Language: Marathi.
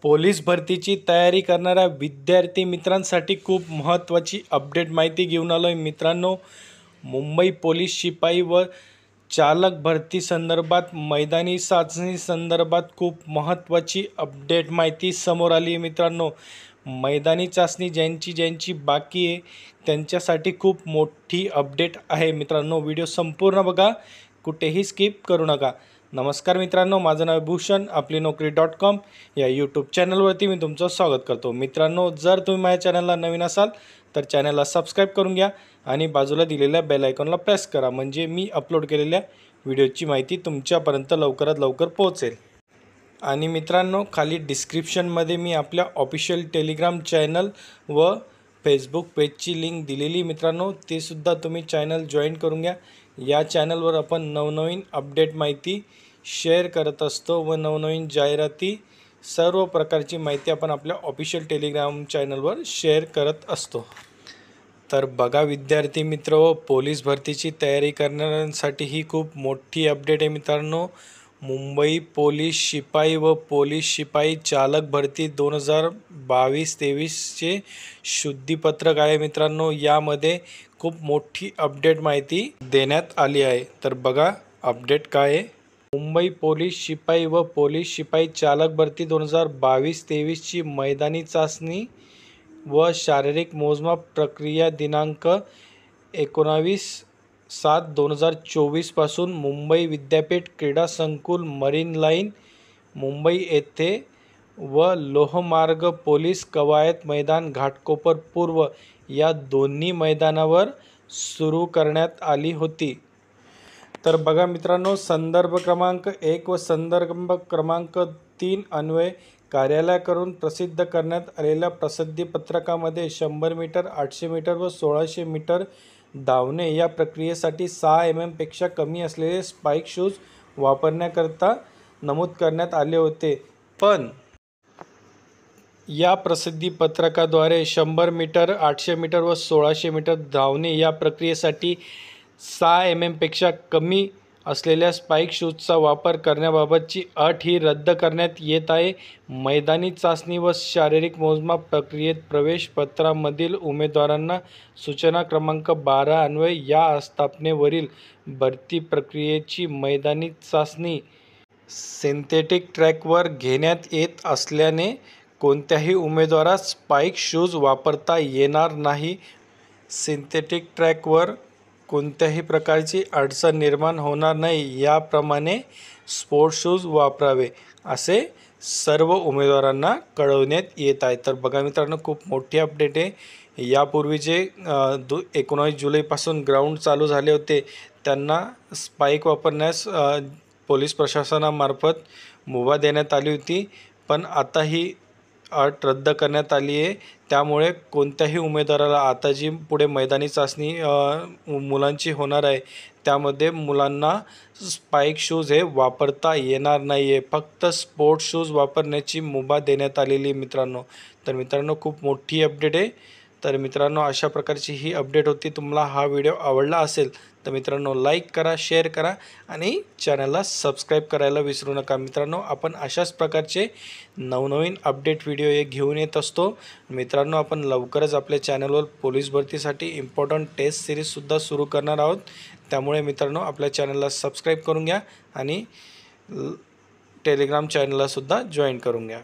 पोलीस भरतीची तयारी करणाऱ्या विद्यार्थी मित्रांसाठी खूप महत्त्वाची अपडेट माहिती घेऊन आलो आहे मित्रांनो। मुंबई पोलीस शिपाई व चालक भरती संदर्भात मैदानी चाचणी संदर्भात खूप महत्त्वाची अपडेट माहिती समोर आली आहे मित्रांनो। मैदानी चाचणी ज्यांची बाकी आहे त्यांच्यासाठी खूप मोठी अपडेट आहे मित्रांनो। व्हिडिओ संपूर्ण बघा, कुठेही स्किप करू नका। नमस्कार मित्रांनो, माझं नाव भूषण, आपली नोकरी.com या यूट्यूब चॅनलवरती मी तुमचं स्वागत करतो। मित्रांनो, जर तुम्ही माझ्या चॅनलला नवीन असाल तर चॅनलला सबस्क्राईब करून घ्या आणि बाजूला दिलेल्या बेल आयकॉनला प्रेस करा, म्हणजे मी अपलोड केलेल्या व्हिडिओची माहिती तुमच्यापर्यंत लवकरात लवकर पोहोचेल। आणि मित्रांनो, खाली डिस्क्रिप्शनमध्ये मी आपल्या ऑफिशियल टेलिग्राम चॅनल व फेसबुक पेजची लिंक दिलेली मित्रांनो, ते सुद्धा तुम्ही चॅनल जॉईन करून घ्या। या चॅनलवर आपण नवनवीन अपडेट माहिती शेअर करत असतो व नवनवीन जाहिराती, सर्व प्रकारची माहिती आपण आपल्या ऑफिशियल टेलिग्राम चॅनलवर शेअर करत असतो। तर बघा विद्यार्थी मित्र, व पोलीस भरतीची तयारी करणाऱ्यांसाठी ही खूप मोठी अपडेट आहे मित्रांनो। मुंबई पोलीस शिपाई व पोलीस शिपाई चालक भरती 2022-23चे शुद्धीपत्रक आहे मित्रांनो। यामध्ये खूप मोठी अपडेट माहिती देण्यात आली आहे। तर बघा अपडेट काय आहे। मुंबई पोलीस शिपाई व पोलीस शिपाई चालक भरती 2022-23ची मैदानी चाचणी व शारीरिक मोजमाप प्रक्रिया दिनांक 19/7/2024 पासून मुंबई विद्यापीठ क्रीडा संकुल, मरीन लाईन, मुंबई येथे व लोहमार्ग पोलीस कवायत मैदान, घाटकोपर पूर्व या दोन्ही मैदानावर सुरू करण्यात आली होती। तर बघा मित्रांनो, संदर्भ क्रमांक 1 व संदर्भ क्रमांक 3 अन्वये कार्यालयाकडून प्रसिद्ध करण्यात आलेल्या प्रसिद्धीपत्रकामध्ये 100 मीटर, 800 मीटर व 1600 मीटर धावणे या प्रक्रियेसाठी 6 mm पेक्षा कमी असलेले स्पाइक शूज वापरण्याकरता नमूद करण्यात आले होते। पण या प्रसिद्धीपत्रकाद्वारे 100 मीटर, 800 मीटर व 1600 मीटर धावणे या प्रक्रियेसाठी 6 mm पेक्षा कमी असलेल्या स्पाइक शूजचा वापर करण्याबाबतची अट ही रद्द करण्यात येत आहे। मैदानी चाचणी व शारीरिक मोजमाप प्रक्रियेत प्रवेश पत्रामधील उमेदवारांना सूचना क्रमांक 12 अन्वये या आस्थापनेवरील भरती प्रक्रियेची मैदानी चाचणी सिंथेटिक ट्रॅकवर घेण्यात येत असल्याने कोणत्याही उमेदवारास स्पाइक शूज वापरता येणार नाही। सिंथेटिक ट्रॅकवर कोणत्याही प्रकारची अडचण निर्माण होणार नाही याप्रमाणे स्पोर्ट्स शूज वापरावे, असे सर्व उमेदवारांना कळवण्यात येत आहे। तर बघा मित्रांनो, खूप मोठी अपडेट आहे। यापूर्वी जे 19 जुलैपासून ग्राउंड चालू झाले होते त्यांना स्पाइक वापरण्यास पोलीस प्रशासनामार्फत मुभा देण्यात आली होती, पण आता ही अट रद्द करण्यात आली आहे। त्यामुळे कोणत्याही उमेदवाराला आता जी पुढे मैदानी चाचणी मुलांची होणार आहे त्यामध्ये मुलांना स्पाइक शूज हे वापरता येणार नाही आहे, फक्त स्पोर्ट्स शूज वापरण्याची मुभा देण्यात आलेली मित्रांनो। तर मित्रांनो, खूप मोठी अपडेट आहे। तर मित्रांनो, अशा प्रकारची ही अपडेट होती। तुम्हाला हा व्हिडिओ आवडला असेल तर मित्रांनो लाईक करा, शेअर करा आणि चॅनलला सबस्क्राईब करायला विसरू नका। मित्रांनो, आपण अशाच प्रकारचे नवनवीन अपडेट व्हिडिओ हे घेऊन येत असतो मित्रांनो। आपण लवकरच आपल्या चॅनलवर पोलीस भरतीसाठी इम्पॉर्टंट टेस्ट सिरीजसुद्धा सुरू करणार आहोत। त्यामुळे मित्रांनो, आपल्या चॅनलला सबस्क्राईब करून घ्या आणि टेलिग्राम चॅनलला सुद्धा जॉईन करून घ्या।